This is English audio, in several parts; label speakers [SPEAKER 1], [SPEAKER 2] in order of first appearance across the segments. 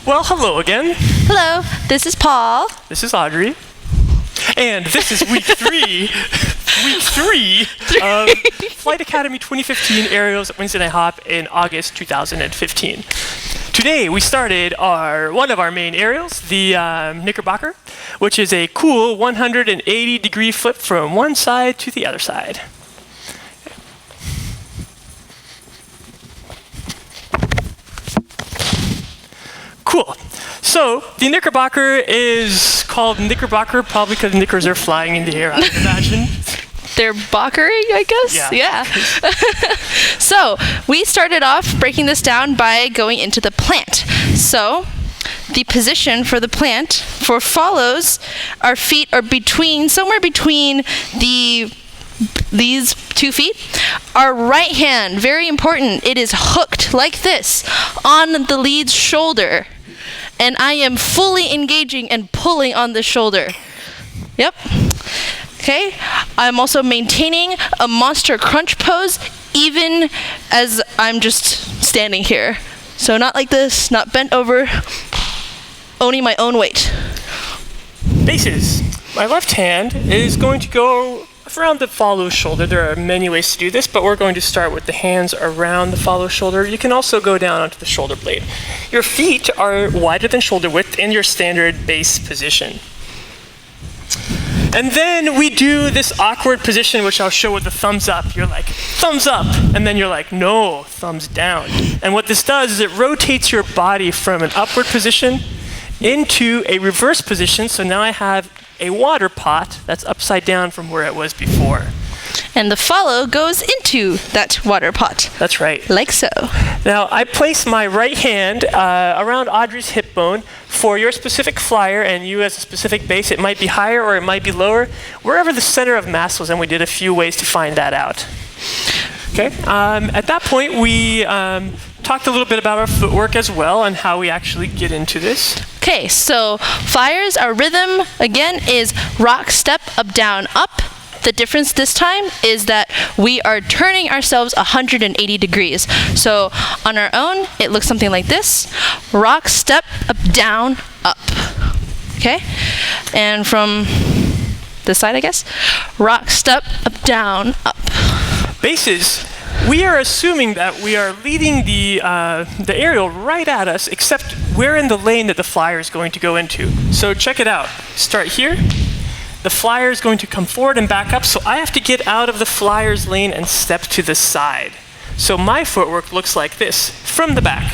[SPEAKER 1] Well, hello again.
[SPEAKER 2] Hello, this is Paul.
[SPEAKER 1] This is Audrey. And this is week three of Flight Academy 2015 Aerials at Wednesday Night Hop in August 2015. Today we started one of our main aerials, the Knickerbocker, which is a cool 180-degree flip from one side to the other side. Cool. So the Knickerbocker is called Knickerbocker probably because knickers are flying in the air, I would imagine.
[SPEAKER 2] They're bockering, I guess?
[SPEAKER 1] Yeah.
[SPEAKER 2] So we started off breaking this down by going into the plant. So the position for the plant for follows, our feet are somewhere between these 2 feet. Our right hand, very important, it is hooked like this on the lead's shoulder. And I am fully engaging and pulling on the shoulder. Yep. Okay. I'm also maintaining a monster crunch pose even as I'm just standing here. So not like this, not bent over, owning my own weight.
[SPEAKER 1] Bases. My left hand is going to go around the follow shoulder. There are many ways to do this, but we're going to start with the hands around the follow shoulder. You can also go down onto the shoulder blade. Your feet are wider than shoulder width in your standard base position. And then we do this awkward position, which I'll show with the thumbs up. You're like, thumbs up, and then you're like, no, thumbs down. And what this does is it rotates your body from an upward position into a reverse position, so now I have a water pot that's upside down from where it was before.
[SPEAKER 2] And the follow goes into that water pot.
[SPEAKER 1] That's right.
[SPEAKER 2] Like so.
[SPEAKER 1] Now, I place my right hand around Audrey's hip bone. For your specific flyer and you as a specific base, it might be higher or it might be lower, wherever the center of mass was, and we did a few ways to find that out. Okay. At that point, we talked a little bit about our footwork as well and how we actually get into this.
[SPEAKER 2] Okay, so flyers, our rhythm, again, is rock, step, up, down, up. The difference this time is that we are turning ourselves 180 degrees. So on our own, it looks something like this. Rock, step, up, down, up. Okay? And from this side, I guess. Rock, step, up, down, up.
[SPEAKER 1] Bases. We are assuming that we are leading the aerial right at us, except we're in the lane that the flyer is going to go into. So check it out. Start here. The flyer is going to come forward and back up, so I have to get out of the flyer's lane and step to the side. So my footwork looks like this, from the back.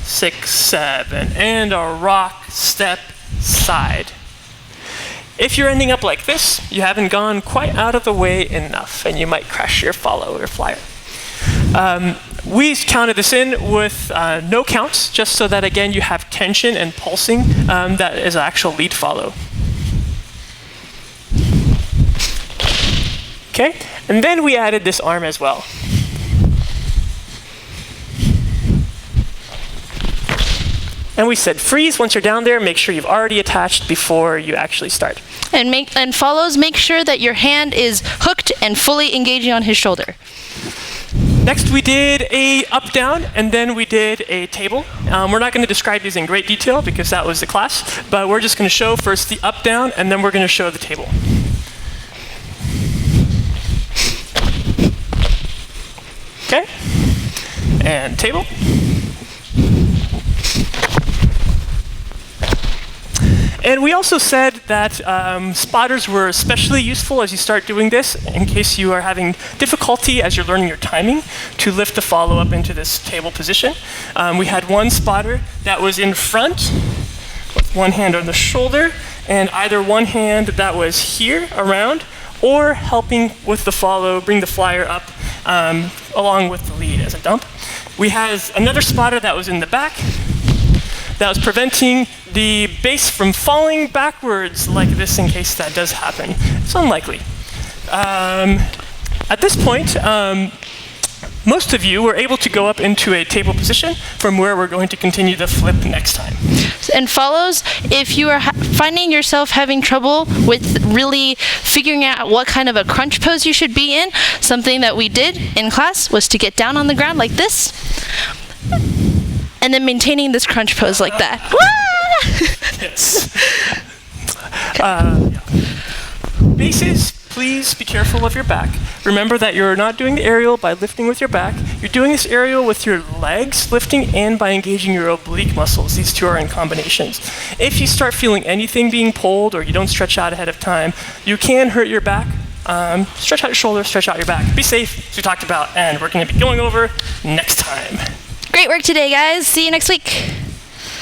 [SPEAKER 1] 6, 7, and a rock, step, side. If you're ending up like this, you haven't gone quite out of the way enough, and you might crash your follow or flyer. We counted this in with no counts, just so that, again, you have tension and pulsing that is actual lead follow. Okay, and then we added this arm as well. And we said freeze once you're down there, make sure you've already attached before you actually start.
[SPEAKER 2] And follows, make sure that your hand is hooked and fully engaging on his shoulder.
[SPEAKER 1] Next we did a up-down, and then we did a table. We're not going to describe these in great detail because that was the class, but we're just going to show first the up-down, and then we're going to show the table. Okay, and table. And we also said that spotters were especially useful as you start doing this in case you are having difficulty as you're learning your timing to lift the follow up into this table position. We had one spotter that was in front with one hand on the shoulder and either one hand that was here around or helping with the follow, bring the flyer up along with the lead as a dump. We had another spotter that was in the back that was preventing the base from falling backwards like this in case that does happen. It's unlikely. At this point, most of you were able to go up into a table position from where we're going to continue the flip next time.
[SPEAKER 2] And follows, if you are finding yourself having trouble with really figuring out what kind of a crunch pose you should be in, something that we did in class was to get down on the ground like this. and then maintaining this crunch pose like that.
[SPEAKER 1] Yes. Bases, please be careful of your back. Remember that you're not doing the aerial by lifting with your back. You're doing this aerial with your legs lifting and by engaging your oblique muscles. These two are in combinations. If you start feeling anything being pulled or you don't stretch out ahead of time, you can hurt your back. Stretch out your shoulders, stretch out your back. Be safe, as we talked about, and we're going to be going over next time.
[SPEAKER 2] Great work today, guys. See you next week.